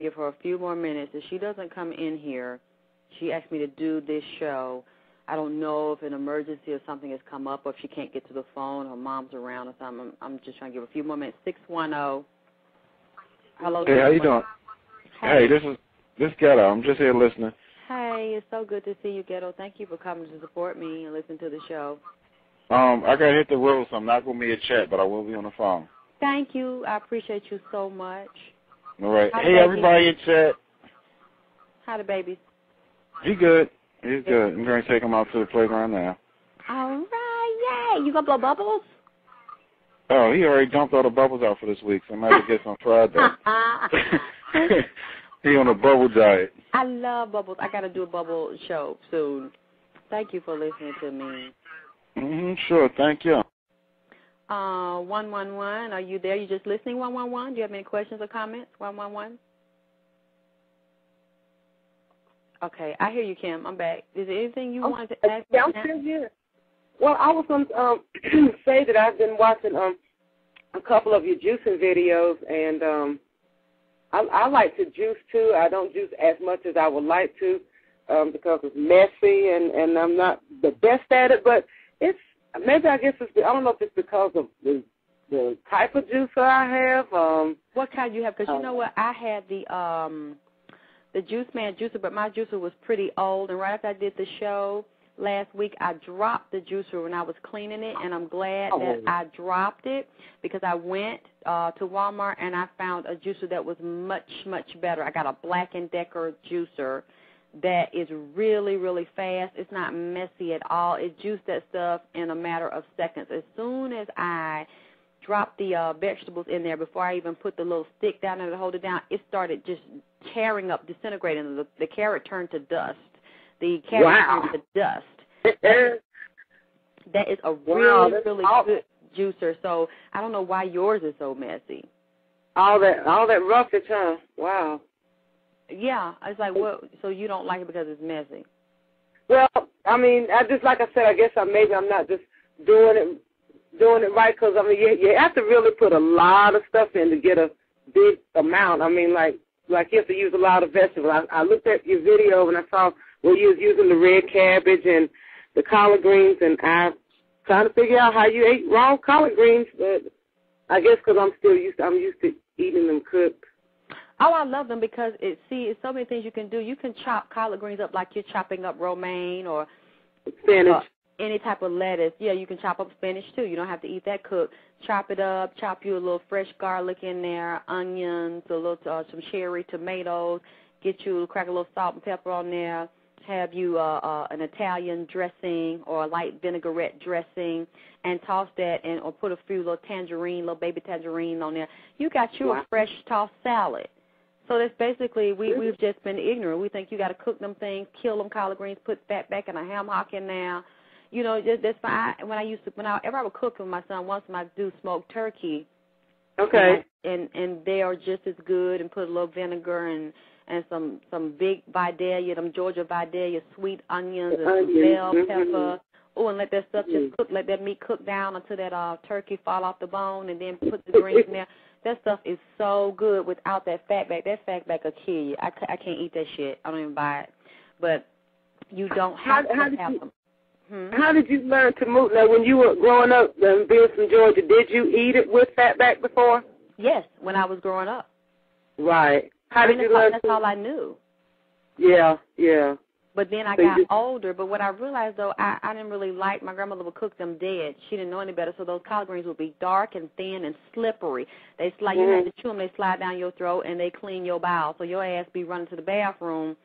give her a few more minutes. If she doesn't come in here, she asked me to do this show. I don't know if an emergency or something has come up or if she can't get to the phone, her mom's around or something. I'm just trying to give her a few more minutes. 610. Hello. Hey, how you doing? Hey, this is Ghetto. I'm just here listening. Hey, it's so good to see you, Ghetto. Thank you for coming to support me and listen to the show. I got to hit the road, so I'm not going to be in chat, but I will be on the phone. Thank you. I appreciate you so much. All right. Hey, everybody in chat. How the babies? He good. He's good. I'm going to take him out to the playground now. All right. Yay. You going to blow bubbles? Oh, he already dumped all the bubbles out for this week, so I might have to get some Friday. He on a bubble diet. I love bubbles. I got to do a bubble show soon. Thank you for listening to me. Sure. Thank you. 111, are you there? You just listening, 111? Do you have any questions or comments, 111? Okay, I hear you, Kim. I'm back. Is there anything you wanted to ask? Yeah, I'm still here. Well, I was going to say that I've been watching a couple of your juicing videos, and I like to juice, too. I don't juice as much as I would like to because it's messy, and I'm not the best at it, but it's maybe I guess it's, I don't know if it's because of the type of juicer I have. What kind you have? Because you know what, I had the Juice Man juicer, but my juicer was pretty old, and right after I did the show last week, I dropped the juicer when I was cleaning it, and I'm glad that I dropped it because I went to Walmart and I found a juicer that was much, much better. I got a Black & Decker juicer that is really, really fast. It's not messy at all. It juiced that stuff in a matter of seconds. As soon as I dropped the vegetables in there, before I even put the little stick down there to hold it down, it started just tearing up, disintegrating. The carrot turned to dust. The carrot turned to dust. That is a really, really good juicer. So I don't know why yours is so messy. All that roughage, huh? Wow. Yeah, it's like, well, so you don't like it because it's messy? Well, I mean, I just, like I said, I guess maybe I'm not just doing it right, because I mean, you have to really put a lot of stuff in to get a big amount. I mean, like you have to use a lot of vegetables. I looked at your video and I saw where you was using the red cabbage and the collard greens, and I'm trying to figure out how you ate raw collard greens, but I guess because I'm used to eating them cooked. Oh, I love them because it's so many things you can do. You can chop collard greens up like you're chopping up romaine or spinach. Any type of lettuce. Yeah, you can chop up spinach too. You don't have to eat that cooked. Chop it up, chop you a little fresh garlic in there, onions, a little some cherry tomatoes. Crack a little salt and pepper on there. Have you an Italian dressing or a light vinaigrette dressing, and toss that or put a few little baby tangerine on there. You got you a fresh tossed salad. So that's basically, we've just been ignorant. We think you got to cook them things, kill them collard greens, put fat back in a ham hock in there. You know, that's fine. Whenever I would cook with my son, once I do smoked turkey. Okay. And they are just as good, and put a little vinegar and some big Vidalia, them Georgia Vidalia, sweet onions and some bell pepper. Oh, and let that stuff just cook, let that meat cook down until that turkey fall off the bone, and then put the greens in there. That stuff is so good without that fat back. That fat back will kill you. I can't eat that shit. I don't even buy it. But you don't have to have them. How did you learn to move? Now, when you were growing up and being from Georgia, did you eat it with fat back before? Yes, when I was growing up. Right. How did you learn? That's all I knew. Yeah, yeah. But then I got older. But what I realized, though, I didn't really like, my grandmother would cook them dead. She didn't know any better, so those collard greens would be dark and thin and slippery. They slide, you have to chew them, they slide down your throat, and they clean your bowels. So your ass be running to the bathroom.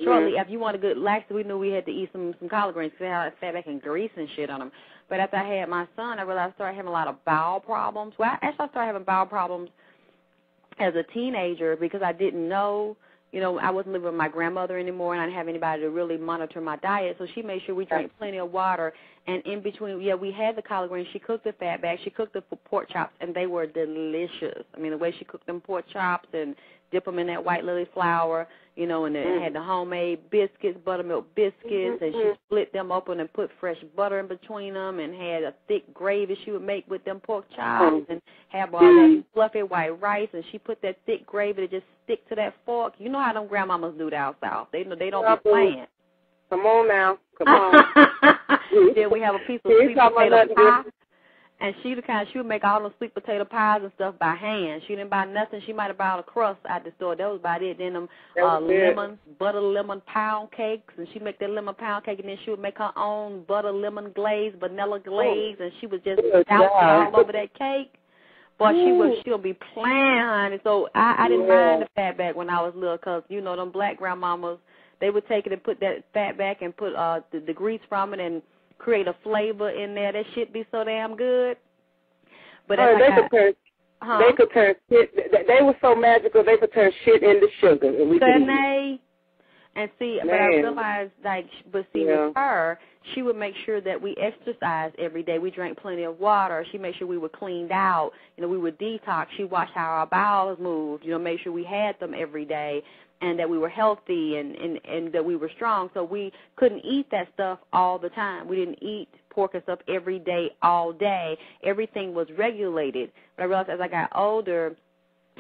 Shortly, if you want a good laxative, we knew we had to eat some collard greens because they had fat back and grease and shit on them. But after I had my son, I realized I started having a lot of bowel problems. Well, I started having bowel problems as a teenager because I didn't know. You know, I wasn't living with my grandmother anymore, and I didn't have anybody to really monitor my diet. So she made sure we drank plenty of water. And in between, we had the collard greens. She cooked the fat back. She cooked the pork chops, and they were delicious. I mean, the way she cooked them pork chops and dip them in that white lily flour, you know, and it had the homemade biscuits, buttermilk biscuits, and she split them open and put fresh butter in between them and had a thick gravy she would make with them pork chops and have all that fluffy white rice, and she put that thick gravy to just stick to that fork. You know how them grandmamas do down south. They don't be playing. Come on now. Come on. Then we have a piece of sweet potato pie. And she would make all the sweet potato pies and stuff by hand. She didn't buy nothing. She might have bought a crust at the store. That was about it. Then them butter lemon pound cakes, and she'd make that lemon pound cake, and then she would make her own butter lemon glaze, vanilla glaze, and she would just bounce all over that cake. But she'll be playing, honey. So I didn't mind the fatback when I was little, because, you know, them black grandmamas, they would take it and put that fatback and put the grease from it and create a flavor in there. That shit be so damn good. But they could turn shit. They were so magical. They could turn shit into sugar. And see, but I realized, with her, she would make sure that we exercised every day. We drank plenty of water. She made sure we were cleaned out. You know, we would detox. She watched how our bowels moved. You know, made sure we had them every day, and that we were healthy and that we were strong. So we couldn't eat that stuff all the time. We didn't eat pork and stuff every day, all day. Everything was regulated. But I realized as I got older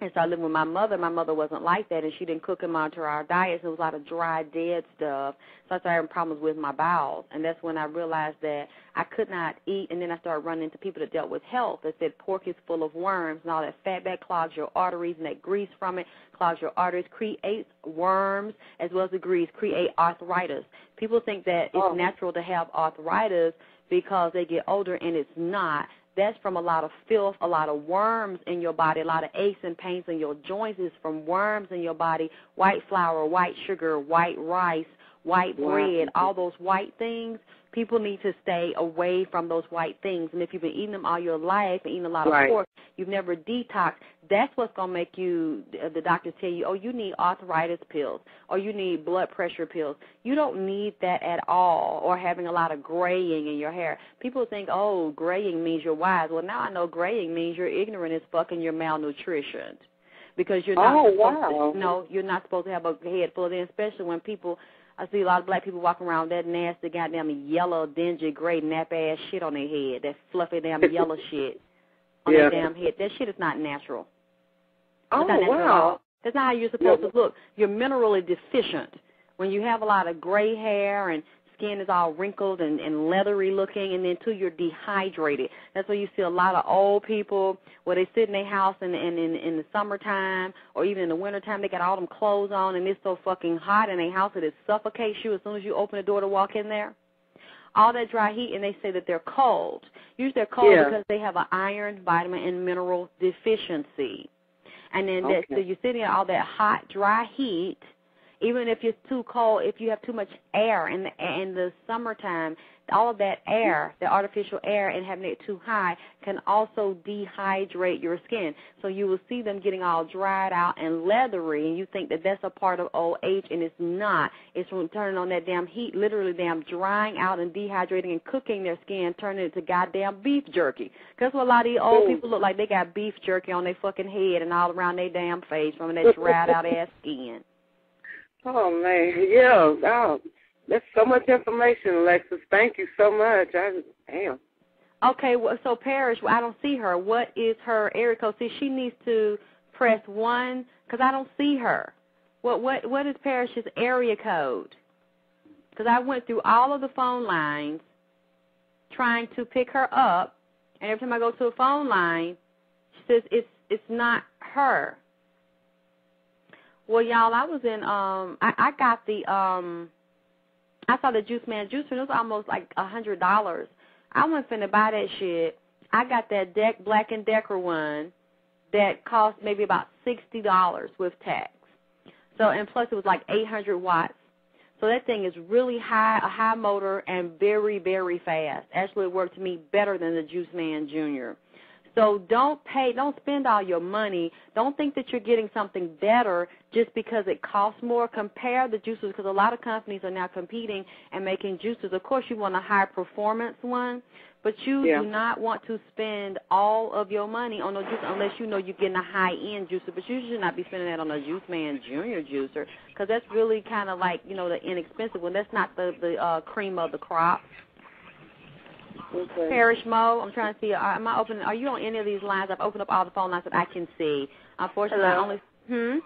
and started living with my mother wasn't like that, and she didn't cook and monitor our diets. There was a lot of dry, dead stuff. So I started having problems with my bowels. And that's when I realized that I could not eat. And then I started running into people that dealt with health that said pork is full of worms, and all that fatback clogs your arteries, and that grease from it clogs your arteries, creates worms as well as the grease, create arthritis. People think that it's natural to have arthritis because they get older, and it's not. That's from a lot of filth, a lot of worms in your body, a lot of aches and pains in your joints is from worms in your body, white flour, white sugar, white rice, white bread, all those white things. People need to stay away from those white things. And if you've been eating them all your life and eating a lot of pork, you've never detoxed, that's what's going to make you, the doctors tell you, oh, you need arthritis pills or you need blood pressure pills. You don't need that at all, or having a lot of graying in your hair. People think, oh, graying means you're wise. Well, now I know graying means you're ignorant as fuck and you're malnutritioned. Because you're not you're not supposed to have a head full of them, especially when people, I see a lot of black people walking around with that nasty goddamn yellow, dingy, gray, nap-ass shit on their head, that fluffy damn yellow shit on their damn head. That shit is not natural. That's not natural at all. That's not how you're supposed to look. You're minerally deficient. When you have a lot of gray hair and skin is all wrinkled and leathery looking, and then, too, you're dehydrated. That's why you see a lot of old people where they sit in their house in the summertime or even in the wintertime. They got all them clothes on, and it's so fucking hot in their house that it suffocates you as soon as you open the door to walk in there. All that dry heat, and they say that they're cold. Usually they're cold because they have an iron, vitamin, and mineral deficiency. And then so you're sitting in all that hot, dry heat. Even if it's too cold, if you have too much air in the summertime, all of that air, the artificial air, and having it too high can also dehydrate your skin. So you will see them getting all dried out and leathery, and you think that that's a part of old age, and it's not. It's from turning on that damn heat, literally damn drying out and dehydrating and cooking their skin, turning it to goddamn beef jerky. That's what a lot of these old people look like. They got beef jerky on their fucking head and all around their damn face from that dried out ass skin. Oh, man, that's so much information, Alexis. Thank you so much. Damn. Okay, well, so Parrish, I don't see her. What is her area code? See, she needs to press 1 because I don't see her. What is Parrish's area code? Because I went through all of the phone lines trying to pick her up, and every time I go to a phone line, she says it's not her. Well, y'all, I was in, I got the, I saw the Juice Man Juicer, and it was almost like $100. I wasn't finna buy that shit. I got that Black & Decker one that cost maybe about $60 with tax. So, and plus it was like 800 watts. So that thing is really high, a high motor, and very, very fast. Actually, it worked to me better than the Juice Man Jr. So don't spend all your money. Don't think that you're getting something better just because it costs more. Compare the juicers, because a lot of companies are now competing and making juicers. Of course, you want a high-performance one, but you do not want to spend all of your money on a juicer unless you know you're getting a high-end juicer. But you should not be spending that on a Juice Man Jr. juicer, because that's really kind of like, the inexpensive one. That's not the cream of the crop. Okay. Parrish Mo, I'm trying to see. Are you on any of these lines? I've opened up all the phone lines that I can see. Unfortunately, Hello? I only.